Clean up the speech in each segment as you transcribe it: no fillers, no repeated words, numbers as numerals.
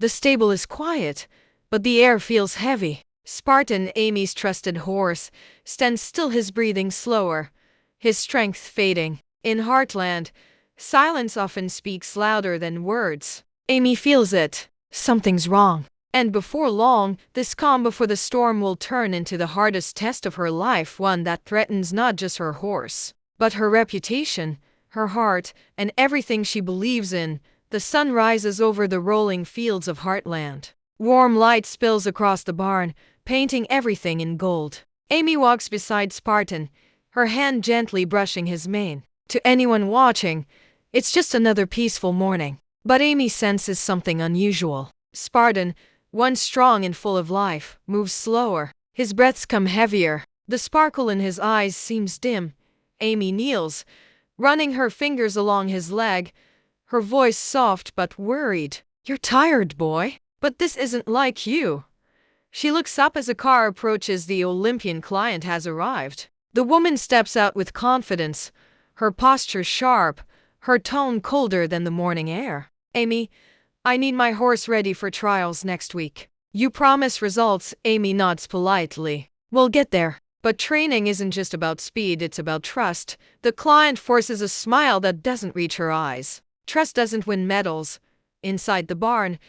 The stable is quiet, but the air feels heavy. Spartan, Amy's trusted horse, stands still, his breathing slower, his strength fading. In Heartland, silence often speaks louder than words. Amy feels it. Something's wrong. And before long, this calm before the storm will turn into the hardest test of her life, one that threatens not just her horse, but her reputation, her heart, and everything she believes in. The sun rises over the rolling fields of Heartland. Warm light spills across the barn, painting everything in gold. Amy walks beside Spartan, her hand gently brushing his mane. To anyone watching, it's just another peaceful morning. But Amy senses something unusual. Spartan, once strong and full of life, moves slower. His breaths come heavier. The sparkle in his eyes seems dim. Amy kneels, running her fingers along his leg, her voice soft but worried. "You're tired, boy. But this isn't like you." She looks up as a car approaches. The Olympian client has arrived. The woman steps out with confidence, her posture sharp, her tone colder than the morning air. "Amy, I need my horse ready for trials next week. You promise results?" Amy nods politely. "We'll get there. But training isn't just about speed, it's about trust." The client forces a smile that doesn't reach her eyes. Trust doesn't win medals. Inside the barn,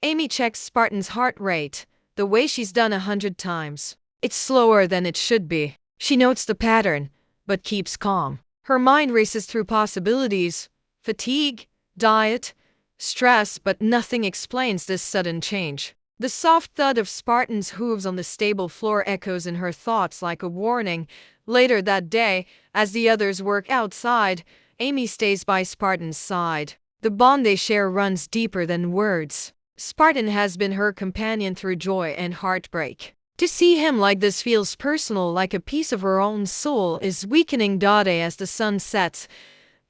Amy checks Spartan's heart rate, the way she's done 100 times. It's slower than it should be. She notes the pattern, but keeps calm. Her mind races through possibilities: fatigue, diet, stress, but nothing explains this sudden change. The soft thud of Spartan's hooves on the stable floor echoes in her thoughts like a warning. Later that day, as the others work outside, Amy stays by Spartan's side. The bond they share runs deeper than words. Spartan has been her companion through joy and heartbreak. To see him like this feels personal, like a piece of her own soul is weakening. As the sun sets,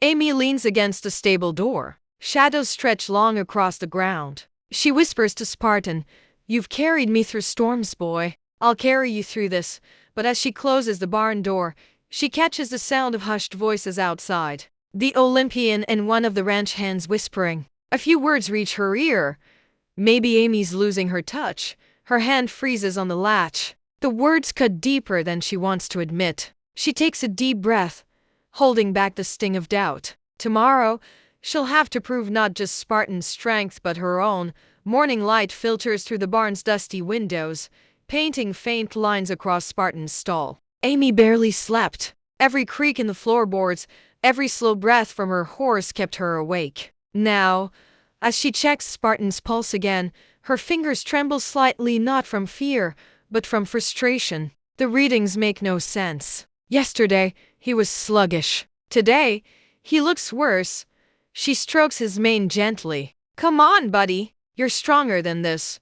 Amy leans against the stable door. Shadows stretch long across the ground. She whispers to Spartan, "You've carried me through storms, boy. I'll carry you through this." But as she closes the barn door, she catches the sound of hushed voices outside. The Olympian and one of the ranch hands whispering. A few words reach her ear. "Maybe Amy's losing her touch." Her hand freezes on the latch. The words cut deeper than she wants to admit. She takes a deep breath, holding back the sting of doubt. Tomorrow, she'll have to prove not just Spartan's strength but her own. Morning light filters through the barn's dusty windows, painting faint lines across Spartan's stall. Amy barely slept. Every creak in the floorboards, every slow breath from her horse kept her awake. Now, as she checks Spartan's pulse again, her fingers tremble slightly, not from fear, but from frustration. The readings make no sense. Yesterday, he was sluggish. Today, he looks worse. She strokes his mane gently. "Come on, buddy. You're stronger than this."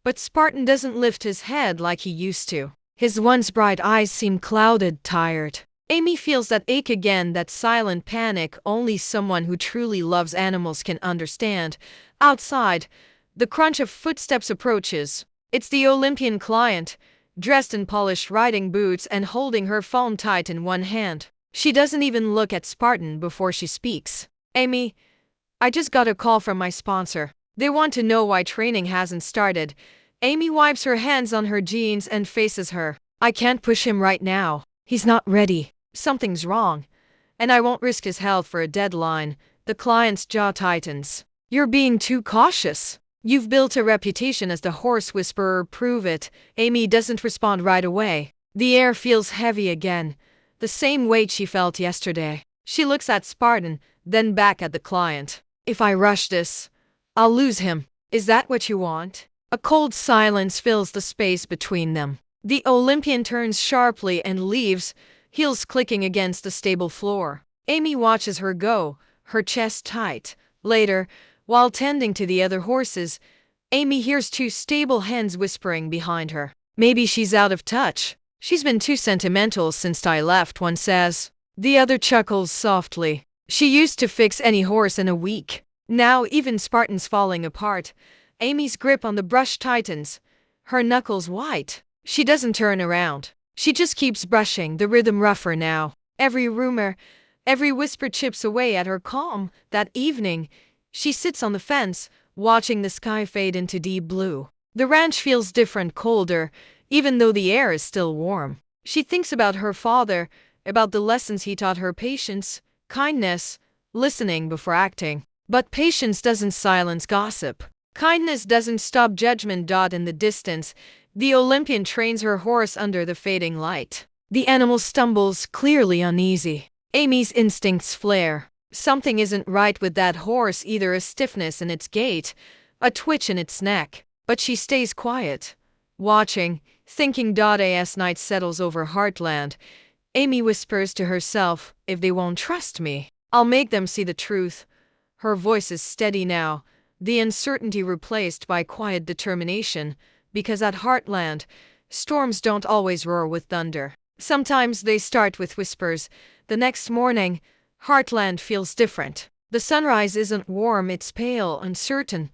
But Spartan doesn't lift his head like he used to. His once bright eyes seem clouded, tired. Amy feels that ache again, that silent panic only someone who truly loves animals can understand. Outside, the crunch of footsteps approaches. It's the Olympian client, dressed in polished riding boots and holding her phone tight in one hand. She doesn't even look at Spartan before she speaks. "Amy, I just got a call from my sponsor. They want to know why training hasn't started." Amy wipes her hands on her jeans and faces her. "I can't push him right now. He's not ready. Something's wrong. And I won't risk his health for a deadline." The client's jaw tightens. "You're being too cautious. You've built a reputation as the horse whisperer. Prove it." Amy doesn't respond right away. The air feels heavy again, the same weight she felt yesterday. She looks at Spartan, then back at the client. "If I rush this, I'll lose him. Is that what you want?" A cold silence fills the space between them. The Olympian turns sharply and leaves, heels clicking against the stable floor. Amy watches her go, her chest tight. Later, while tending to the other horses, Amy hears two stable hens whispering behind her. "Maybe she's out of touch. She's been too sentimental since I left," one says. The other chuckles softly. "She used to fix any horse in a week. Now even Spartan's falling apart." Amy's grip on the brush tightens, her knuckles white. She doesn't turn around. She just keeps brushing, the rhythm rougher now. Every rumor, every whisper chips away at her calm. That evening, she sits on the fence, watching the sky fade into deep blue. The ranch feels different, colder, even though the air is still warm. She thinks about her father, about the lessons he taught her: patience, kindness, listening before acting. But patience doesn't silence gossip. Kindness doesn't stop judgment. In the distance, the Olympian trains her horse under the fading light. The animal stumbles, clearly uneasy. Amy's instincts flare. Something isn't right with that horse, either a stiffness in its gait, a twitch in its neck. But she stays quiet, watching, thinking. As night settles over Heartland, Amy whispers to herself, if they won't trust me, I'll make them see the truth. Her voice is steady now, the uncertainty replaced by quiet determination, because at Heartland, storms don't always roar with thunder. Sometimes they start with whispers. The next morning, Heartland feels different. The sunrise isn't warm, it's pale, uncertain,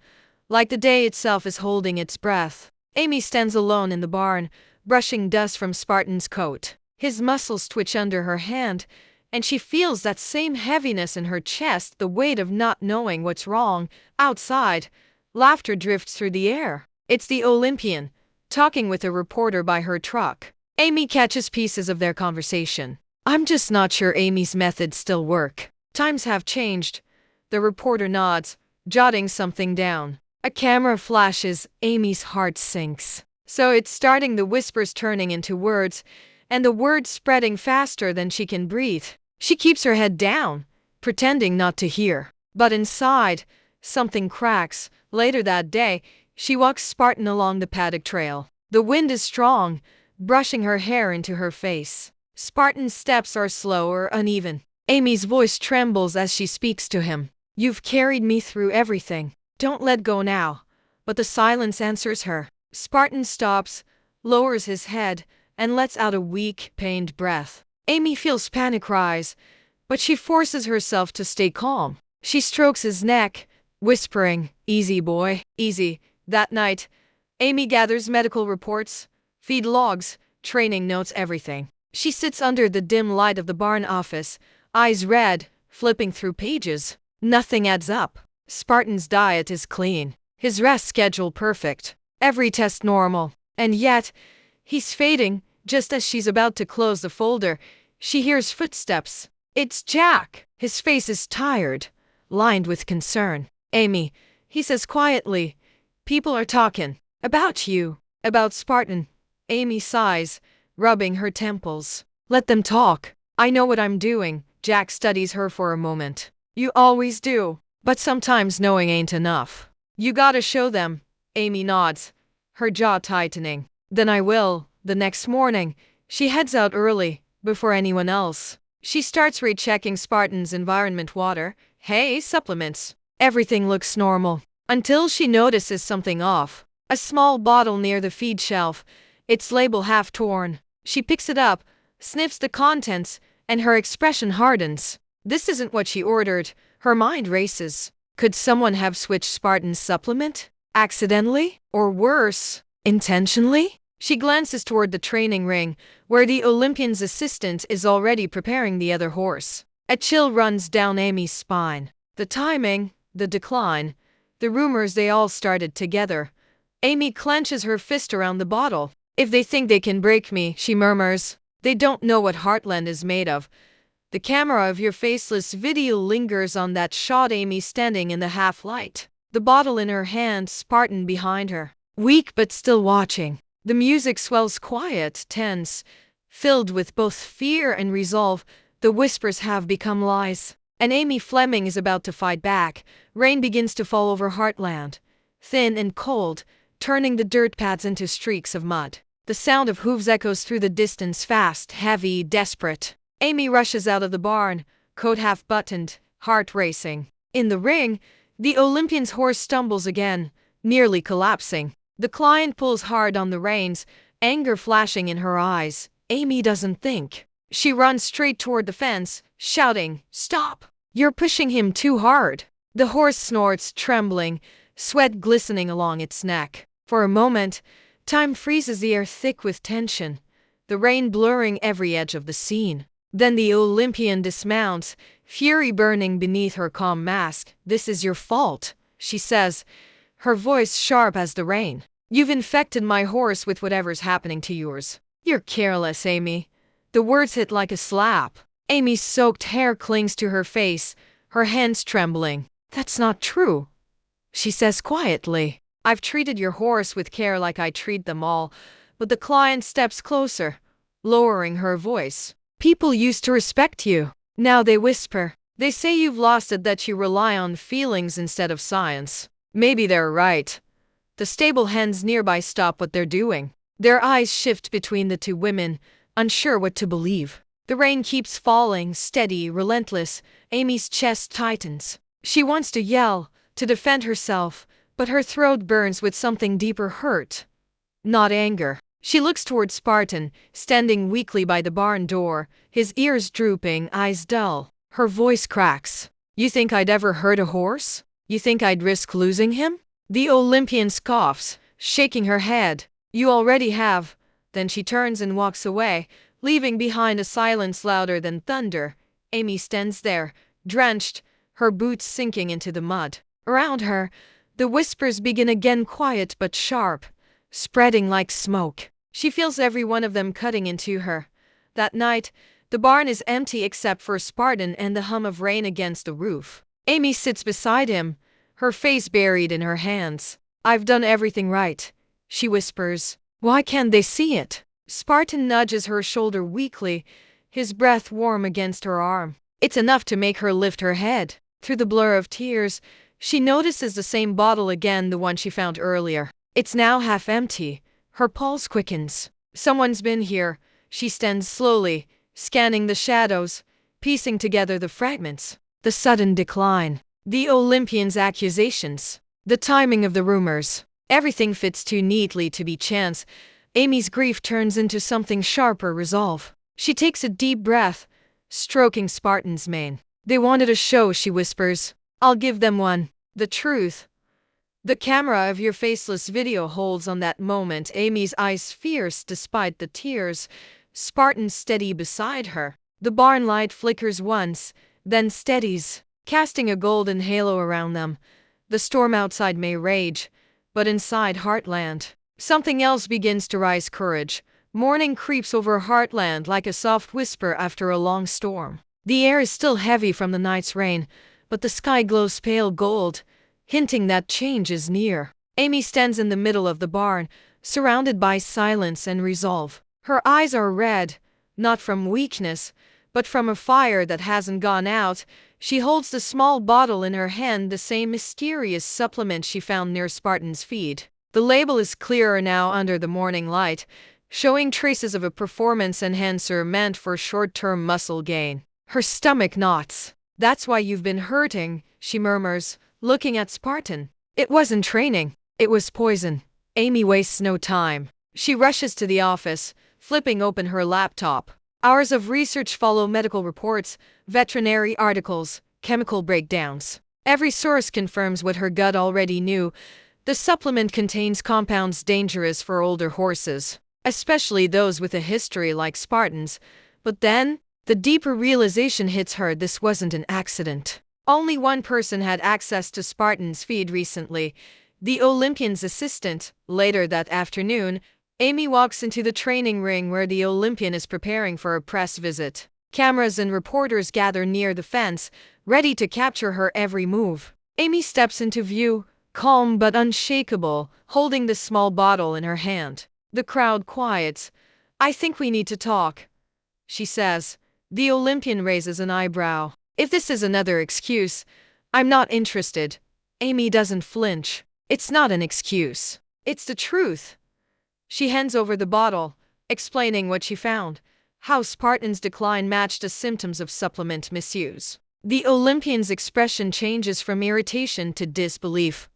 like the day itself is holding its breath. Amy stands alone in the barn, brushing dust from Spartan's coat. His muscles twitch under her hand, and she feels that same heaviness in her chest, the weight of not knowing what's wrong. Outside, laughter drifts through the air. It's the Olympian, talking with a reporter by her truck. Amy catches pieces of their conversation. I'm just not sure Amy's methods still work. Times have changed. The reporter nods, jotting something down. A camera flashes, Amy's heart sinks. So it's starting, the whispers turning into words, and the words spreading faster than she can breathe. She keeps her head down, pretending not to hear. But inside, something cracks. Later that day, she walks Spartan along the paddock trail. The wind is strong, brushing her hair into her face. Spartan's steps are slower, uneven. Amy's voice trembles as she speaks to him. You've carried me through everything. Don't let go now. But the silence answers her. Spartan stops, lowers his head, and lets out a weak, pained breath. Amy feels panic rise, but she forces herself to stay calm. She strokes his neck, whispering, easy boy, easy. That night, Amy gathers medical reports, feed logs, training notes, everything. She sits under the dim light of the barn office, eyes red, flipping through pages. Nothing adds up. Spartan's diet is clean, his rest schedule perfect, every test normal. And yet, he's fading. Just as she's about to close the folder, she hears footsteps. It's Jack. His face is tired, lined with concern. Amy, he says quietly, people are talking. About you. About Spartan. Amy sighs, rubbing her temples. Let them talk. I know what I'm doing. Jack studies her for a moment. You always do. But sometimes knowing ain't enough. You gotta show them. Amy nods, her jaw tightening. Then I will. The next morning, she heads out early, before anyone else. She starts rechecking Spartan's environment, water, hay, supplements. Everything looks normal. Until she notices something off. A small bottle near the feed shelf, its label half torn. She picks it up, sniffs the contents, and her expression hardens. This isn't what she ordered. Her mind races. Could someone have switched Spartan's supplement? Accidentally? Or worse, intentionally? She glances toward the training ring, where the Olympian's assistant is already preparing the other horse. A chill runs down Amy's spine. The timing, the decline, the rumors, they all started together. Amy clenches her fist around the bottle. If they think they can break me, she murmurs, they don't know what Heartland is made of. The camera of your faceless video lingers on that shot, Amy standing in the half-light. The bottle in her hand, Spartan behind her, weak but still watching. The music swells, quiet, tense, filled with both fear and resolve. The whispers have become lies. And Amy Fleming is about to fight back. Rain begins to fall over Heartland, thin and cold, turning the dirt paths into streaks of mud. The sound of hooves echoes through the distance, fast, heavy, desperate. Amy rushes out of the barn, coat half buttoned, heart racing. In the ring, the Olympian's horse stumbles again, nearly collapsing. The client pulls hard on the reins, anger flashing in her eyes. Amy doesn't think. She runs straight toward the fence, shouting, "Stop! You're pushing him too hard." The horse snorts, trembling, sweat glistening along its neck. For a moment, time freezes, the air thick with tension, the rain blurring every edge of the scene. Then the Olympian dismounts, fury burning beneath her calm mask. "This is your fault," she says, her voice sharp as the rain. "You've infected my horse with whatever's happening to yours. You're careless, Amy." The words hit like a slap. Amy's soaked hair clings to her face, her hands trembling. "That's not true," she says quietly. "I've treated your horse with care like I treat them all." But the client steps closer, lowering her voice. "People used to respect you. Now they whisper. They say you've lost it, that you rely on feelings instead of science." Maybe they're right. The stable hands nearby stop what they're doing. Their eyes shift between the two women, unsure what to believe. The rain keeps falling, steady, relentless. Amy's chest tightens. She wants to yell, to defend herself, but her throat burns with something deeper: hurt, not anger. She looks toward Spartan, standing weakly by the barn door, his ears drooping, eyes dull. Her voice cracks. "You think I'd ever hurt a horse? You think I'd risk losing him?" The Olympian scoffs, shaking her head. "You already have." Then she turns and walks away, leaving behind a silence louder than thunder. Amy stands there, drenched, her boots sinking into the mud. Around her, the whispers begin again, quiet but sharp, spreading like smoke. She feels every one of them cutting into her. That night, the barn is empty except for Spartan and the hum of rain against the roof. Amy sits beside him, her face buried in her hands. "I've done everything right," she whispers. "Why can't they see it?" Spartan nudges her shoulder weakly, his breath warm against her arm. It's enough to make her lift her head. Through the blur of tears, she notices the same bottle again, the one she found earlier. It's now half empty. Her pulse quickens. "Someone's been here." She stands slowly, scanning the shadows, piecing together the fragments. The sudden decline. The Olympian's accusations. The timing of the rumors. Everything fits too neatly to be chance. Amy's grief turns into something sharper: resolve. She takes a deep breath, stroking Spartan's mane. "They wanted a show," she whispers. "I'll give them one. The truth." The camera of your faceless video holds on that moment. Amy's eyes fierce despite the tears. Spartan steady beside her. The barn light flickers once, then steadies, casting a golden halo around them. The storm outside may rage, but inside Heartland, something else begins to rise: courage. Morning creeps over Heartland like a soft whisper after a long storm. The air is still heavy from the night's rain, but the sky glows pale gold, hinting that change is near. Amy stands in the middle of the barn, surrounded by silence and resolve. Her eyes are red, not from weakness, but from a fire that hasn't gone out. She holds the small bottle in her hand, the same mysterious supplement she found near Spartan's feed. The label is clearer now under the morning light, showing traces of a performance enhancer meant for short-term muscle gain. Her stomach knots. "That's why you've been hurting," she murmurs, looking at Spartan. "It wasn't training. It was poison." Amy wastes no time. She rushes to the office, flipping open her laptop. Hours of research follow: medical reports, veterinary articles, chemical breakdowns. Every source confirms what her gut already knew. The supplement contains compounds dangerous for older horses, especially those with a history like Spartan's. But then, the deeper realization hits her: this wasn't an accident. Only one person had access to Spartan's feed recently, the Olympian's assistant. Later that afternoon, Amy walks into the training ring where the Olympian is preparing for a press visit. Cameras and reporters gather near the fence, ready to capture her every move. Amy steps into view, calm but unshakable, holding the small bottle in her hand. The crowd quiets. "I think we need to talk," she says. The Olympian raises an eyebrow. "If this is another excuse, I'm not interested." Amy doesn't flinch. "It's not an excuse. It's the truth." She hands over the bottle, explaining what she found: how Spartan's decline matched the symptoms of supplement misuse. The Olympian's expression changes from irritation to disbelief.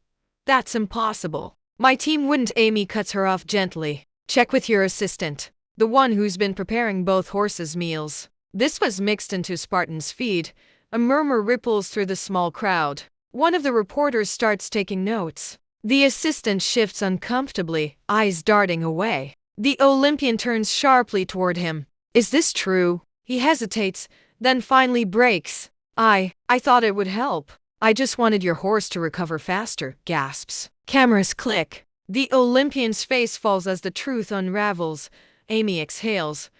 "That's impossible. My team wouldn't." Amy cuts her off gently. "Check with your assistant, the one who's been preparing both horses' meals." This was mixed into Spartan's feed. A murmur ripples through the small crowd. One of the reporters starts taking notes. The assistant shifts uncomfortably, eyes darting away. The Olympian turns sharply toward him. "Is this true?" He hesitates, then finally breaks. I thought it would help." I just wanted your horse to recover faster, gasps. Cameras click. The Olympian's face falls as the truth unravels. Amy exhales,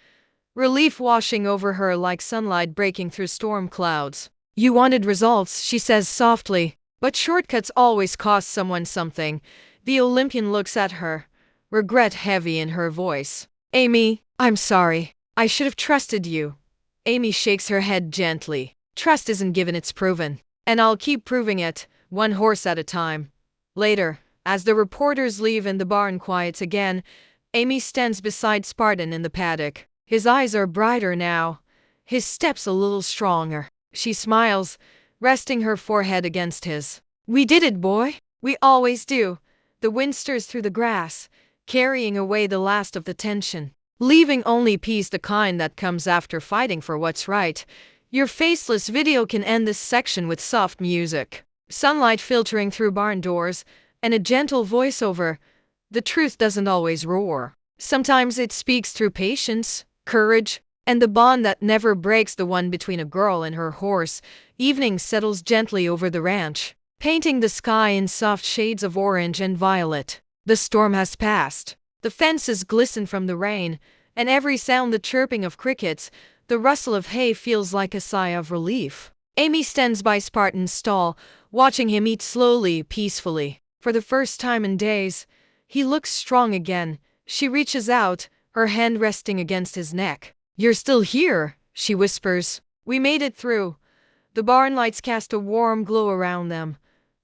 relief washing over her like sunlight breaking through storm clouds. You wanted results, she says softly, but shortcuts always cost someone something. The Olympian looks at her, regret heavy in her voice. Amy, I'm sorry. I should have trusted you. Amy shakes her head gently. Trust isn't given, it's proven. And I'll keep proving it, one horse at a time. Later, as the reporters leave and the barn quiets again, Amy stands beside Spartan in the paddock. His eyes are brighter now, his steps a little stronger. She smiles, resting her forehead against his. We did it, boy. We always do. The wind stirs through the grass, carrying away the last of the tension, leaving only peace, the kind that comes after fighting for what's right. Your faceless video can end this section with soft music, sunlight filtering through barn doors, and a gentle voiceover. The truth doesn't always roar. Sometimes it speaks through patience, courage, and the bond that never breaks, the one between a girl and her horse. Evening settles gently over the ranch, painting the sky in soft shades of orange and violet. The storm has passed. The fences glisten from the rain, and every sound, the chirping of crickets, the rustle of hay, feels like a sigh of relief. Amy stands by Spartan's stall, watching him eat slowly, peacefully. For the first time in days, he looks strong again. She reaches out, her hand resting against his neck. You're still here, she whispers. We made it through. The barn lights cast a warm glow around them,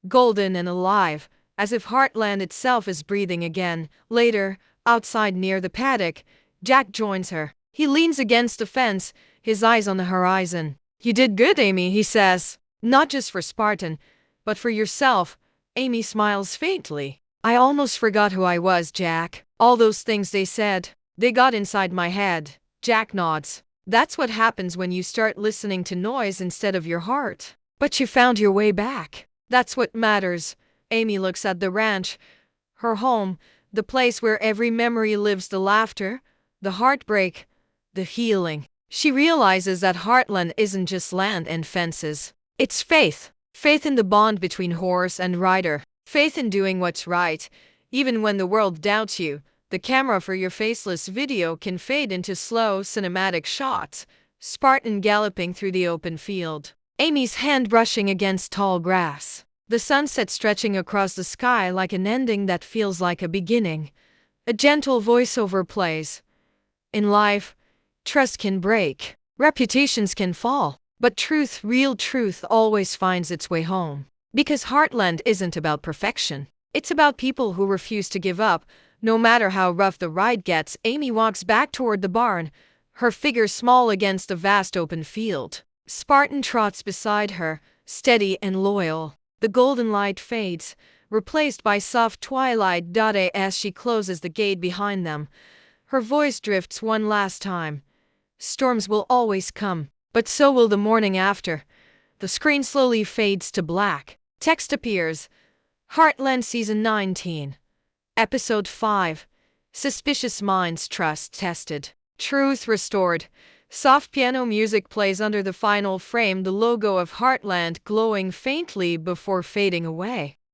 golden and alive, as if Heartland itself is breathing again. Later, outside near the paddock, Jack joins her. He leans against the fence, his eyes on the horizon. You did good, Amy, he says. Not just for Spartan, but for yourself. Amy smiles faintly. I almost forgot who I was, Jack. All those things they said, they got inside my head. Jack nods. That's what happens when you start listening to noise instead of your heart. But you found your way back. That's what matters. Amy looks at the ranch, her home, the place where every memory lives, the laughter, the heartbreak, the healing. She realizes that Heartland isn't just land and fences. It's faith. Faith in the bond between horse and rider. Faith in doing what's right, even when the world doubts you. The camera for your faceless video can fade into slow, cinematic shots. Spartan galloping through the open field. Amy's hand brushing against tall grass. The sunset stretching across the sky like an ending that feels like a beginning. A gentle voiceover plays. In life, trust can break. Reputations can fall. But truth, real truth, always finds its way home. Because Heartland isn't about perfection. It's about people who refuse to give up, no matter how rough the ride gets. Amy walks back toward the barn, her figure small against the vast open field. Spartan trots beside her, steady and loyal. The golden light fades, replaced by soft twilight. As she closes the gate behind them, her voice drifts one last time. Storms will always come, but so will the morning after. The screen slowly fades to black. Text appears. Heartland Season 19. Episode 5. Suspicious Minds Trust Tested. Truth Restored. Soft piano music plays under the final frame, the logo of Heartland glowing faintly before fading away.